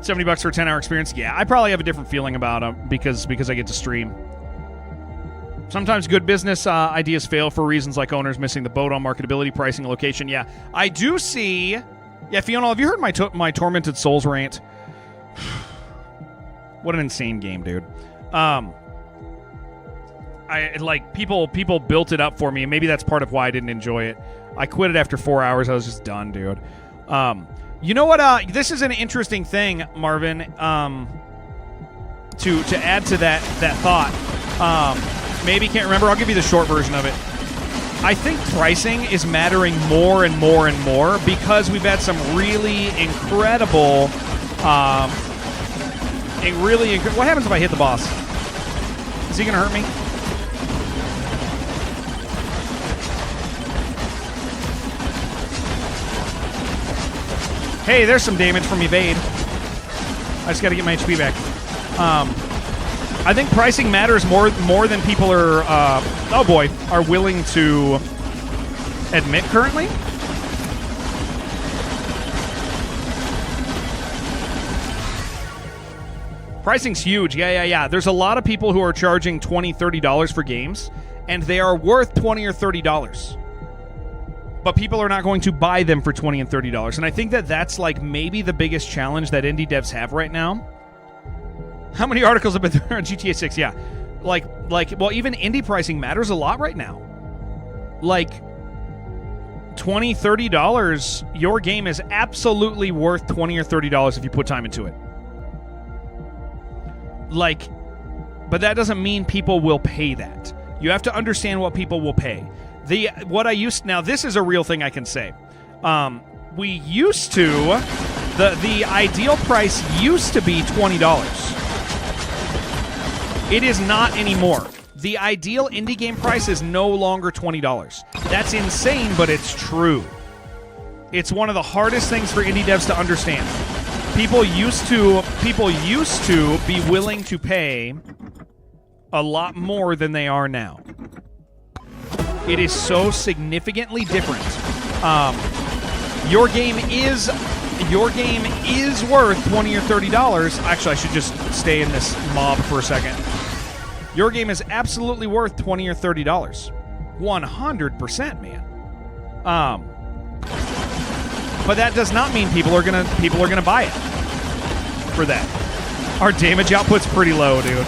A: $70 for a 10-hour experience. Yeah, I probably have a different feeling about them because I get to stream. Sometimes good business ideas fail for reasons like owners missing the boat on marketability, pricing, location. Yeah, I do see. Yeah, Fiona, have you heard my Tormented Souls rant? What an insane game, dude. I like people built it up for me, and maybe that's part of why I didn't enjoy it. I quit it after 4 hours. I was just done, dude. You know what? This is an interesting thing, Marvin. To add to that thought, maybe can't remember. I'll give you the short version of it. I think pricing is mattering more and more and more because we've had some really incredible. What happens if I hit the boss? Is he gonna hurt me? Hey, there's some damage from evade. I just got to get my HP back. I think pricing matters more than people are, are willing to admit currently. Pricing's huge. Yeah. There's a lot of people who are charging $20, $30 for games, and they are worth $20 or $30. But people are not going to buy them for $20 and $30. And I think that's like maybe the biggest challenge that indie devs have right now. How many articles have been there on GTA 6? Yeah. Well, even indie pricing matters a lot right now. Like, $20, $30, your game is absolutely worth $20 or $30 if you put time into it. Like, but that doesn't mean people will pay that. You have to understand what people will pay. Now this is a real thing I can say. We used to, the ideal price used to be $20. It is not anymore. The ideal indie game price is no longer $20. That's insane, but it's true. It's one of the hardest things for indie devs to understand. People used to be willing to pay a lot more than they are now. It is so significantly different. Your game is your game is worth $20 or $30. Actually, I should just stay in this mob for a second. Your game is absolutely worth $20 or $30. 100%, man. But that does not mean people are gonna buy it for that. Our damage output's pretty low, dude.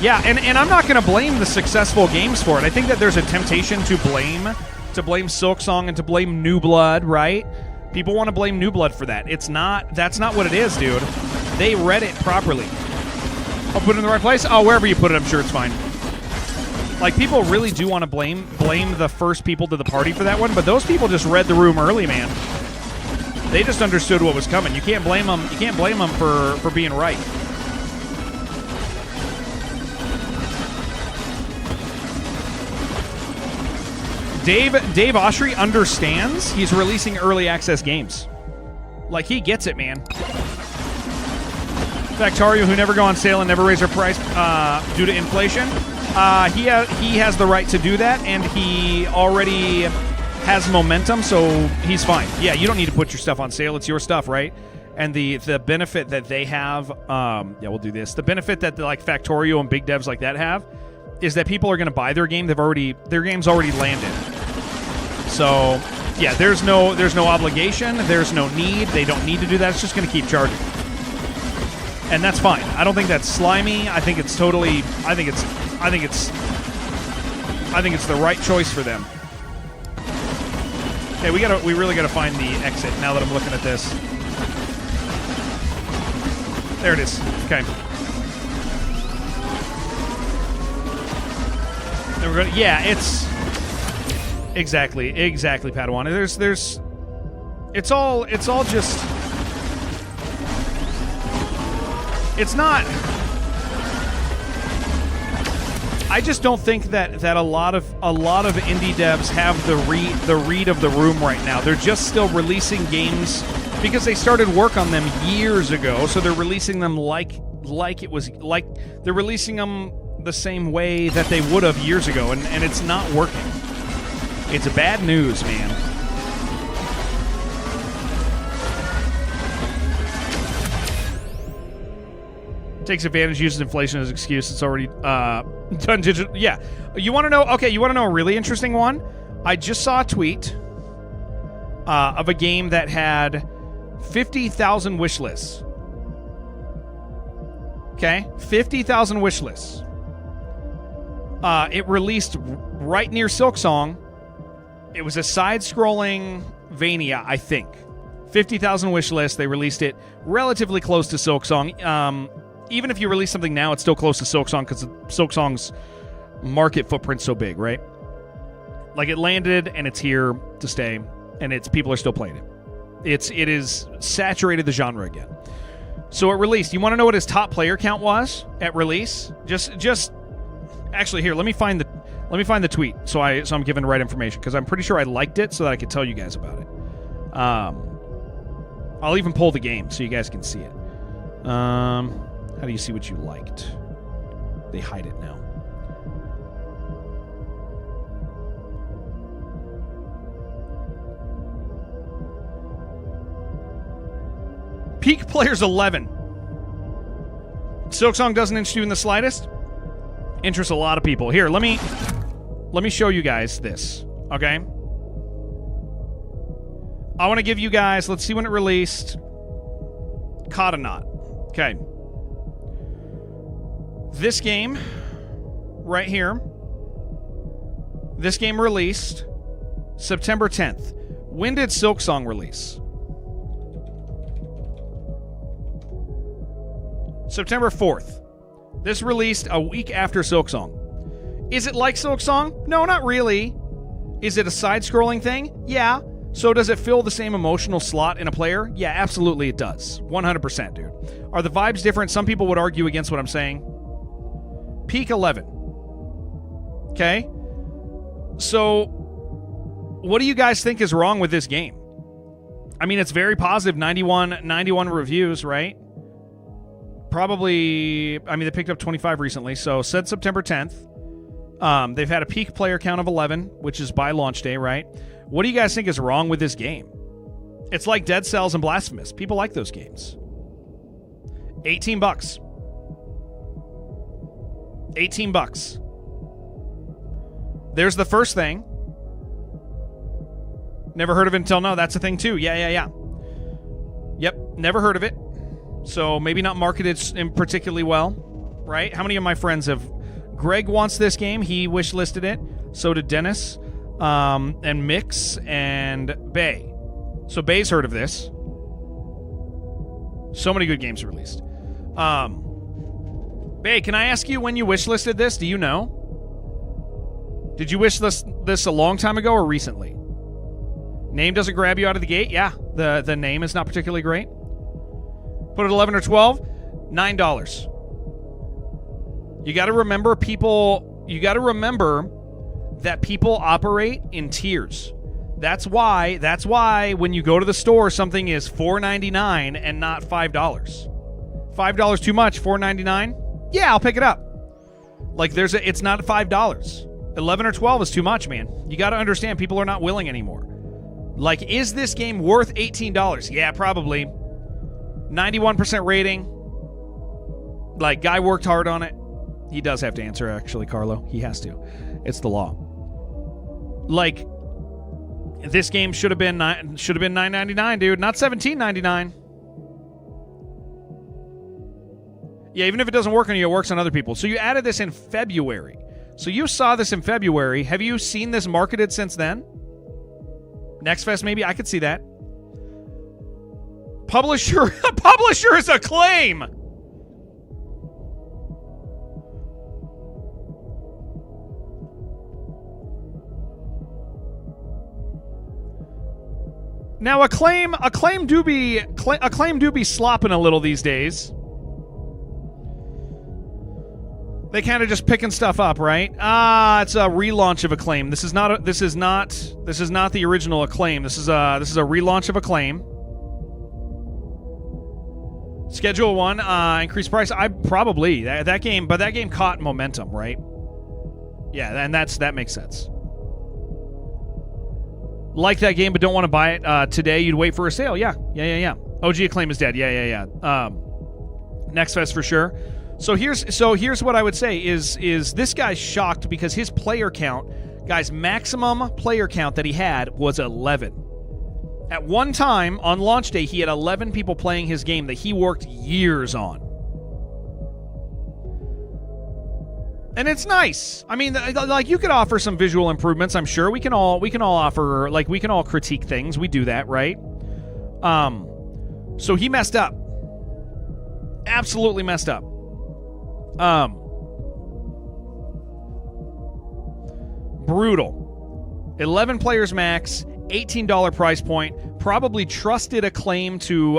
A: Yeah, and I'm not gonna blame the successful games for it. I think that there's a temptation to blame Silksong and to blame New Blood, right? People want to blame New Blood for that. That's not what it is, dude. They read it properly. I'll put it in the right place? Oh, wherever you put it, I'm sure it's fine. Like, people really do want to blame the first people to the party for that one, but those people just read the room early, man. They just understood what was coming. You can't blame them. You can't blame them for being right. Dave Oshry understands he's releasing early access games. Like, he gets it, man. Factorio, who never go on sale and never raise their price due to inflation, he has the right to do that, and he already has momentum, so he's fine. Yeah, you don't need to put your stuff on sale. It's your stuff, right? And the benefit that they have, yeah, we'll do this. The benefit that like Factorio and big devs like that have is that people are going to buy their game. Their game's already landed. So, yeah, there's no obligation. There's no need. They don't need to do that. It's just going to keep charging. And that's fine. I don't think that's slimy. I think it's totally. I think it's the right choice for them. Okay, we really gotta find the exit now that I'm looking at this. There it is. Okay. Then we're gonna. Yeah, it's exactly Padawan. There's. It's all just. It's not. I just don't think that a lot of indie devs have the read of the room right now. They're just still releasing games because they started work on them years ago. So they're releasing them like they're releasing them the same way that they would have years ago, and it's not working. It's bad news, man. Takes advantage, uses inflation as excuse. It's already done digital. Yeah. You want to know? Okay, you want to know a really interesting one? I just saw a tweet of a game that had 50,000 wish lists. Okay? 50,000 wish lists. It released right near Silksong. It was a side-scrolling Vania, I think. 50,000 wish lists. They released it relatively close to Silksong. Even if you release something now, it's still close to Silksong because Silksong's market footprint's so big, right? Like, it landed and it's here to stay, and people are still playing it. It is saturated the genre again. So it released. You want to know what his top player count was at release? Just actually here. Let me find the tweet so I'm giving the right information because I'm pretty sure I liked it so that I could tell you guys about it. I'll even pull the game so you guys can see it. How do you see what you liked? They hide it now. Peak players 11. Silksong doesn't interest you in the slightest. Interests a lot of people. Here, let me show you guys this. Okay. I want to give you guys. Let's see when it released. Caught a knot. Okay. This game, right here, this game released September 10th. When did Silksong release? September 4th. This released a week after Silksong. Is it like Silksong? No, not really. Is it a side-scrolling thing? Yeah. So does it fill the same emotional slot in a player? Yeah, absolutely it does. 100%, dude. Are the vibes different? Some people would argue against what I'm saying. Peak 11. Okay? So, what do you guys think is wrong with this game? I mean, it's very positive. 91 reviews, right? Probably, I mean, they picked up 25 recently. So, said September 10th. They've had a peak player count of 11, which is by launch day, right? What do you guys think is wrong with this game? It's like Dead Cells and Blasphemous. People like those games. $18. $18. There's the first thing. Never heard of it until now. That's a thing too. Yeah. Yep, never heard of it. So maybe not marketed particularly well, right? How many of my friends have... Greg wants this game. He wish-listed it. So did Dennis, and Mix, and Bay. So Bay's heard of this. So many good games released. Bay, can I ask you when you wish-listed this? Do you know? Did you wish-list this a long time ago or recently? Name doesn't grab you out of the gate? Yeah, the name is not particularly great. Put it 11 or 12? $9. You got to remember that people operate in tiers. That's why when you go to the store, something is $4.99 and not $5. $5 too much, $4.99? Yeah, I'll pick it up. Like it's not $5. 11 or 12 is too much, man. You got to understand people are not willing anymore. Like, is this game worth $18? Yeah, probably. 91% rating. Like, guy worked hard on it. He does have to answer, actually, Carlo. He has to. It's the law. Like, this game should have been $9.99, dude, not $17.99. Yeah, even if it doesn't work on you, it works on other people. So you added this in February. So you saw this in February. Have you seen this marketed since then? Next Fest, maybe? I could see that. Publisher's Acclaim! Now, Acclaim do be slopping a little these days. They kind of just picking stuff up, right? It's a relaunch of Acclaim. This is not the original Acclaim. This is a relaunch of Acclaim. Schedule 1, increased price. That game caught momentum, right? Yeah, and that makes sense. Like that game, but don't want to buy it today. You'd wait for a sale. Yeah. OG Acclaim is dead. Yeah. Next Fest for sure. So here's what I would say is this guy's shocked because his player count, guys, maximum player count that he had was 11. At one time on launch day, he had 11 people playing his game that he worked years on. And it's nice. I mean, like, you could offer some visual improvements, I'm sure. We can all offer, like, we can all critique things. We do that, right? So he messed up. Absolutely messed up. Brutal. 11 players max, $18 price point. Probably trusted Acclaim to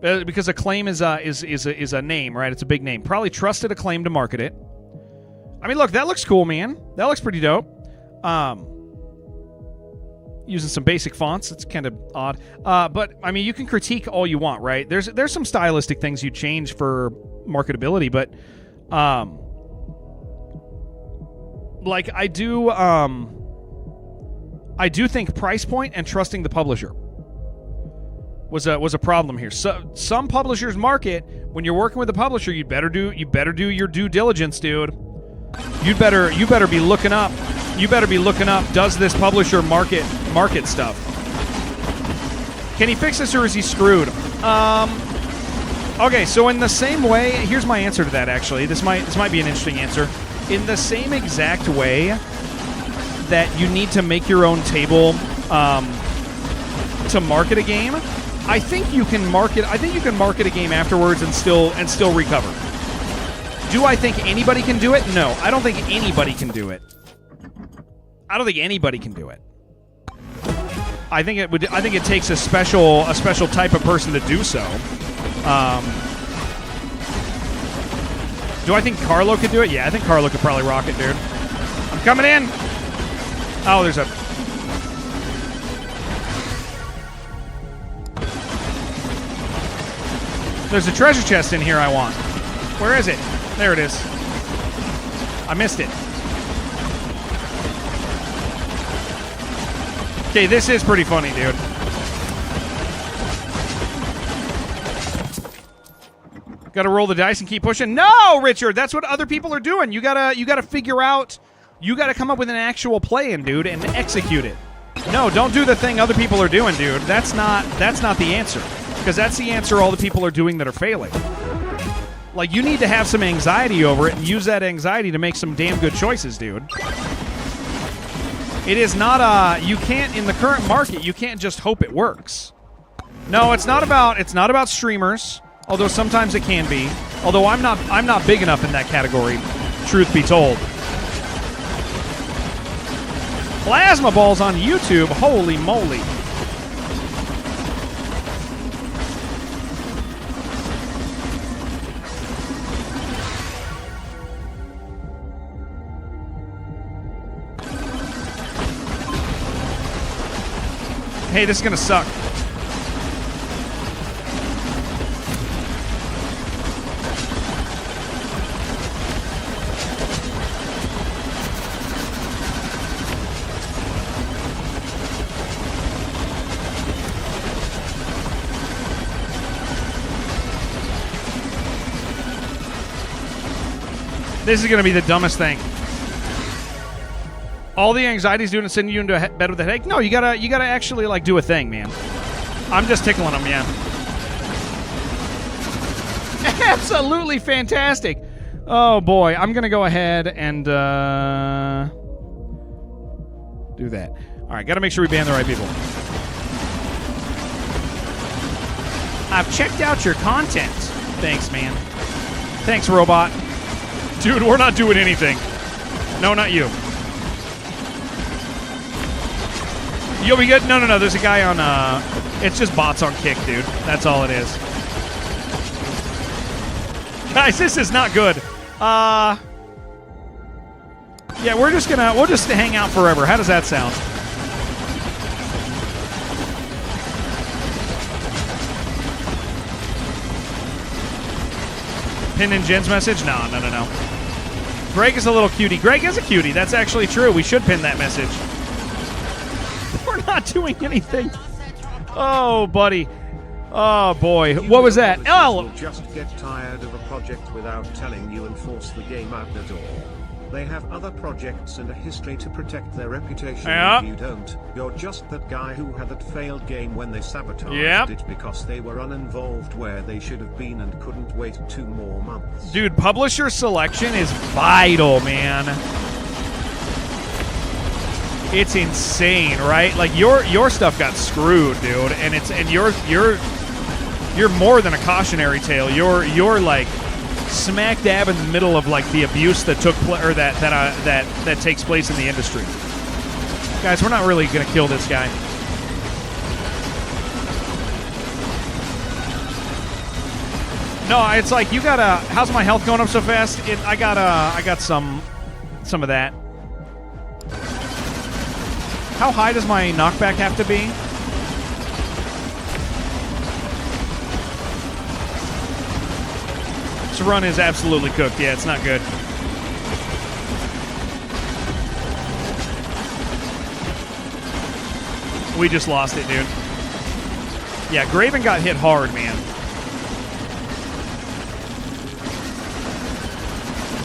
A: because Acclaim is a name, right? It's a big name. Probably trusted Acclaim to market it. I mean, look, that looks cool, man. That looks pretty dope. Using some basic fonts. It's kind of odd. But, I mean, you can critique all you want, right? There's some stylistic things you change for marketability, but, like, I do think price point and trusting the publisher was a problem here. So some publishers market, when you're working with a publisher, you better do your due diligence, dude. You better be looking up. Does this publisher market stuff? Can he fix this, or is he screwed? Okay, so in the same way, here's my answer to that. Actually, this might be an interesting answer. In the same exact way that you need to make your own table to market a game, I think you can market a game afterwards and still recover. Do I think anybody can do it? No, I don't think anybody can do it. I think it takes a special type of person to do so. Do I think Carlo could do it? Yeah, I think Carlo could probably rock it, dude. I'm coming in. Oh, there's a treasure chest in here I want. Where is it? There it is. I missed it. Okay, this is pretty funny, dude. Got to roll the dice and keep pushing. No, Richard, that's what other people are doing. You gotta figure out. You gotta come up with an actual plan, dude, and execute it. No, don't do the thing other people are doing, dude. That's not the answer. Because that's the answer all the people are doing that are failing. Like, you need to have some anxiety over it and use that anxiety to make some damn good choices, dude. It is not you can't, in the current market, you can't just hope it works. No, it's not about streamers. Although sometimes it can be. Although I'm not big enough in that category, truth be told. Plasma balls on YouTube, holy moly. Hey, this is gonna suck. This is going to be the dumbest thing. All the anxiety's doing is sending you into bed with a headache. No, you gotta actually like do a thing, man. I'm just tickling them, yeah. Absolutely fantastic. Oh boy, I'm gonna go ahead and do that. All right, got to make sure we ban the right people. I've checked out your content. Thanks, man. Thanks, robot. Dude, we're not doing anything. No, not you. You'll be good? No. There's a guy on, it's just bots on Kick, dude. That's all it is. Guys, this is not good. Yeah, we'll just hang out forever. How does that sound? Pin in Jen's message? No. Greg is a little cutie. Greg is a cutie. That's actually true. We should pin that message. We're not doing anything. Oh, buddy. Oh, boy. What was that?
B: Will just get tired of a project without telling you and force the game out the door. They have other projects and a history to protect their reputation.
A: Yeah.
B: If you don't, you're just that guy who had that failed game when they sabotaged it because they were uninvolved where they should have been and couldn't wait 2 more months.
A: Dude, publisher selection is vital, man. It's insane, right? Like your stuff got screwed, dude, and you're more than a cautionary tale. You're like smack dab in the middle of like the abuse that took or that takes place in the industry. Guys, we're not really gonna kill this guy. No, it's like you gotta. How's my health going up so fast? I got some of that. How high does my knockback have to be? This run is absolutely cooked. Yeah, it's not good. We just lost it, dude. Yeah, Graven got hit hard, man.